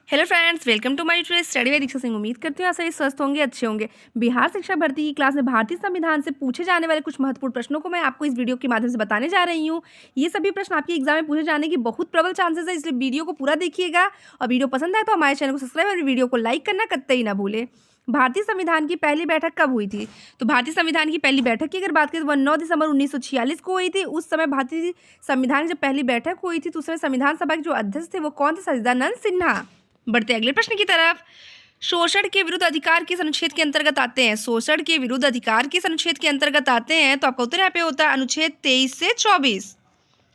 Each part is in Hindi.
Hello friends, welcome to my YouTube study by Diksha Singh. उम्मीद करती हूँ आप सभी स्वस्थ होंगे, अच्छे होंगे। बिहार शिक्षा भर्ती की क्लास में भारतीय संविधान से पूछे जाने वाले कुछ महत्वपूर्ण प्रश्नों को मैं आपको इस वीडियो के माध्यम से बताने जा रही हूँ। ये सभी प्रश्न आपके एग्जाम में पूछे जाने की बहुत प्रबल चांसेस है, इसलिए वीडियो को पूरा देखिएगा। और वीडियो पसंद आए तो हमारे चैनल को सब्सक्राइब और वीडियो को लाइक करना कतई ना भूलें। भारतीय संविधान की पहली बैठक कब हुई थी? तो भारतीय संविधान की पहली बैठक की अगर बात करें तो वह 9 दिसंबर 1946 को हुई थी। उस समय भारतीय संविधान की जब पहली बैठक हुई थी तो उस समय संविधान सभा के जो अध्यक्ष थे वो कौन थे? सच्चिदानंद सिन्हा। बढ़ते अगले प्रश्न की तरफ। शोषण के विरुद्ध अधिकार किस अनुच्छेद के अंतर्गत आते हैं? शोषण के विरुद्ध अधिकार किस अनुच्छेद के अंतर्गत आते हैं? तो आपका उत्तर यहाँ पे होता है अनुच्छेद 23 से 24।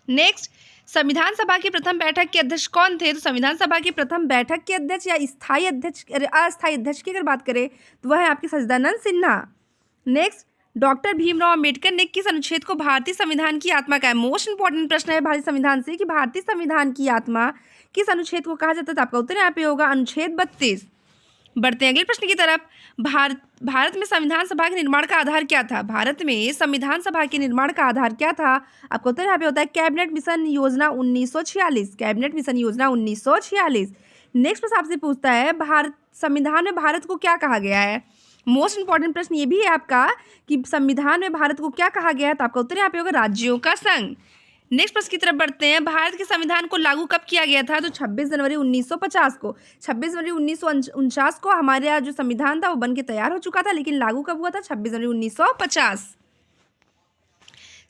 नेक्स्ट, संविधान सभा की प्रथम बैठक के अध्यक्ष कौन थे? तो संविधान सभा की प्रथम बैठक के अध्यक्ष या स्थायी अध्यक्ष, अस्थायी अध्यक्ष की अगर बात करें तो वह है आपके सच्चिदानंद सिन्हा। नेक्स्ट, डॉक्टर भीमराव अंबेडकर ने किस अनुच्छेद को भारतीय संविधान की आत्मा कहा है? मोस्ट इंपॉर्टेंट प्रश्न है भारतीय संविधान से कि भारतीय संविधान की आत्मा किस अनुच्छेद को कहा जाता है? तो आपका उत्तर यहाँ पे होगा अनुच्छेद 32। बढ़ते हैं अगले प्रश्न की तरफ। भारत में संविधान सभा के निर्माण का आधार क्या था? भारत में संविधान सभा के निर्माण का आधार क्या था? आपका उत्तर यहाँ पे होता है कैबिनेट मिशन योजना 1946। कैबिनेट मिशन योजना 1946। नेक्स्ट प्रश्न आपसे पूछता है भारत संविधान में भारत को क्या कहा गया है? मोस्ट इंपॉर्टेंट प्रश्न ये भी है आपका कि संविधान में भारत को क्या कहा गया है? तो आपका उत्तर यहाँ पे होगा राज्यों का संघ। नेक्स्ट प्रश्न की तरफ बढ़ते हैं। भारत के संविधान को लागू कब किया गया था? तो 26 जनवरी 1950 को। 26 जनवरी 1949 को हमारे यहाँ जो संविधान था वो बन के तैयार हो चुका था, लेकिन लागू कब हुआ था? 26 जनवरी 1950।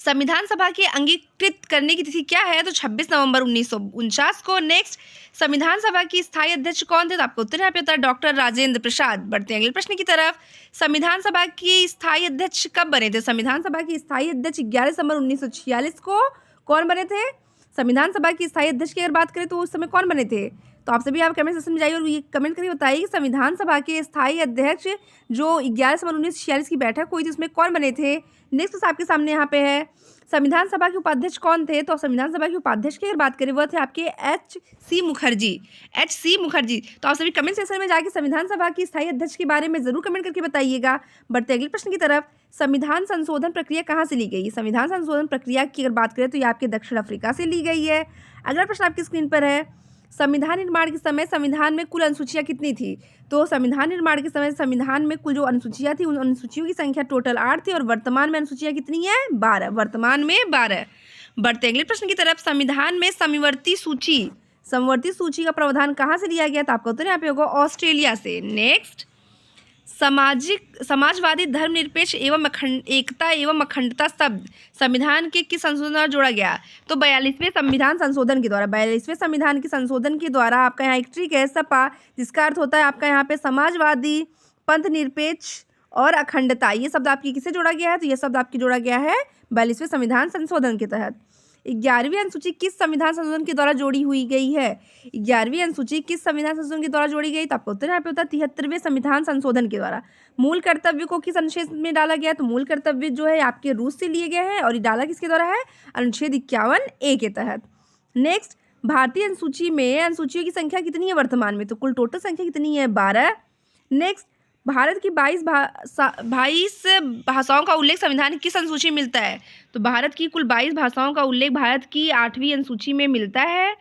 संविधान सभा के अंगीकृत करने की तिथि क्या है? तो 26 नवंबर 1949 को। नेक्स्ट, संविधान सभा की स्थायी अध्यक्ष कौन थे? तो आपको उत्तर यहाँ पे होता है डॉक्टर राजेंद्र प्रसाद। बढ़ते हैं अगले प्रश्न की तरफ। संविधान सभा की स्थायी अध्यक्ष कब बने थे? संविधान सभा की स्थायी अध्यक्ष 11 दिसंबर 1946 को कौन बने थे? संविधान सभा की स्थायी अध्यक्ष की अगर बात करें तो उस समय कौन बने थे? तो आप सभी आप कमेंट सेक्शन में जाइए और ये कमेंट करके बताइए कि संविधान सभा के स्थायी अध्यक्ष जो 11 दिसंबर 1946 की बैठक हुई थी उसमें कौन बने थे? नेक्स्ट आपके सामने यहाँ पे है संविधान सभा के उपाध्यक्ष कौन थे? तो संविधान सभा के उपाध्यक्ष की अगर बात करें वह थे आपके एच.सी. मुखर्जी। एच.सी. मुखर्जी। तो आप सभी कमेंट सेक्शन में जाके संविधान सभा की स्थायी अध्यक्ष के बारे में जरूर कमेंट करके बताइएगा। बढ़ते अगले प्रश्न की तरफ। संविधान संशोधन प्रक्रिया कहाँ से ली गई? संविधान संशोधन प्रक्रिया की अगर बात करें तो ये आपके दक्षिण अफ्रीका से ली गई है। अगला प्रश्न आपकी स्क्रीन पर है संविधान निर्माण के समय संविधान में कुल अनुसूचियाँ कितनी थी? तो संविधान निर्माण के समय संविधान में कुल जो अनुसूचियाँ थी उन अनुसूचियों की संख्या टोटल 8 थी और वर्तमान में अनुसूचियाँ कितनी है? 12। वर्तमान में 12। बढ़ते अगले प्रश्न की तरफ। संविधान में समवर्ती सूची का प्रावधान कहाँ से लिया गया? तो आपका उत्तर यहाँ पे होगा ऑस्ट्रेलिया से। नेक्स्ट, समाजवादी धर्मनिरपेक्ष एवं एकता एवं अखंडता शब्द संविधान के किस संशोधन द्वारा जोड़ा गया? तो 42वें संविधान संशोधन के द्वारा। 42वें संविधान के संशोधन के द्वारा आपका यहाँ एक ट्रिक है सपा, जिसका अर्थ होता है आपका यहाँ पे समाजवादी, पंथ निरपेक्ष और अखंडता। ये शब्द आपकी किसे जोड़ा गया है? तो ये शब्द आपकी जोड़ा गया है 42वें संविधान संशोधन के तहत। 11वीं अनुसूची किस संविधान संशोधन के द्वारा जोड़ी हुई गई है? 11वीं अनुसूची किस संविधान संशोधन के द्वारा जोड़ी गई? तो आपको उत्तर यहाँ पे होता है 73वें संविधान संशोधन के द्वारा। मूल कर्तव्य को किस अनुच्छेद में डाला गया? तो मूल कर्तव्य जो है आपके रूस से लिए गए हैं और ये डाला किसके द्वारा है? अनुच्छेद 51A के तहत। नेक्स्ट, भारतीय अनुसूची में अनुसूचियों की संख्या कितनी है वर्तमान में? तो कुल टोटल संख्या कितनी है? 12। नेक्स्ट, भारत की 22 भाषाओं का उल्लेख संविधान की किस अनुसूची में मिलता है? तो भारत की कुल 22 भाषाओं का उल्लेख भारत की 8वीं अनुसूची में मिलता है।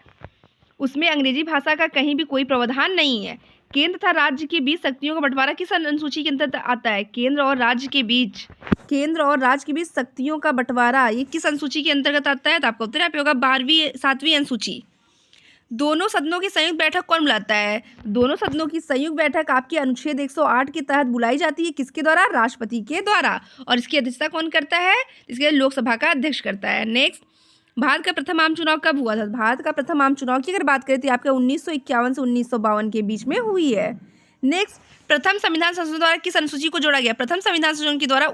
उसमें अंग्रेजी भाषा का कहीं भी कोई प्रावधान नहीं है। केंद्र तथा राज्य के बीच शक्तियों का बंटवारा किस अनुसूची के अंतर्गत आता है? केंद्र और राज्य के बीच शक्तियों का बंटवारा ये किस अनुसूची के अंतर्गत आता है? तो आपका उत्तर यहाँ पे होगा 7वीं अनुसूची। दोनों सदनों की संयुक्त बैठक कौन बुलाता है? दोनों सदनों की संयुक्त बैठक आपके अनुच्छेद 108 के तहत बुलाई जाती है। किसके द्वारा? राष्ट्रपति के द्वारा। और इसकी अध्यक्षता कौन करता है? इसके लोकसभा का अध्यक्ष करता है। नेक्स्ट, भारत का प्रथम आम चुनाव कब हुआ था? भारत का प्रथम आम चुनाव की अगर बात करें तो आपका 1951 से 1952 के बीच में हुई है। नेक्स्ट, प्रथम संविधान संशोधन द्वारा किस अनुसूची को जोड़ा गया? प्रथम संविधान संशोधन के द्वारा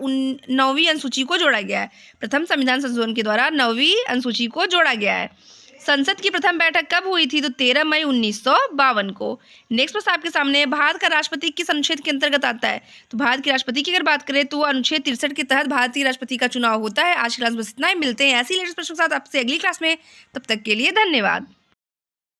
9वीं अनुसूची को जोड़ा गया है। प्रथम संविधान संशोधन के द्वारा 9वीं अनुसूची को जोड़ा गया है। संसद की प्रथम बैठक कब हुई थी? तो 13 मई 1952 को। नेक्स्ट प्रश्न आपके सामने, भारत का राष्ट्रपति किस अनुच्छेद के अंतर्गत आता है? तो भारत के राष्ट्रपति की अगर बात करें तो अनुच्छेद 63 के तहत भारतीय राष्ट्रपति का चुनाव होता है। आज की क्लास में बस इतना ही। मिलते हैं ऐसी लेटेस्ट प्रश्नों के साथ आपसे अगली क्लास में। तब तक के लिए धन्यवाद।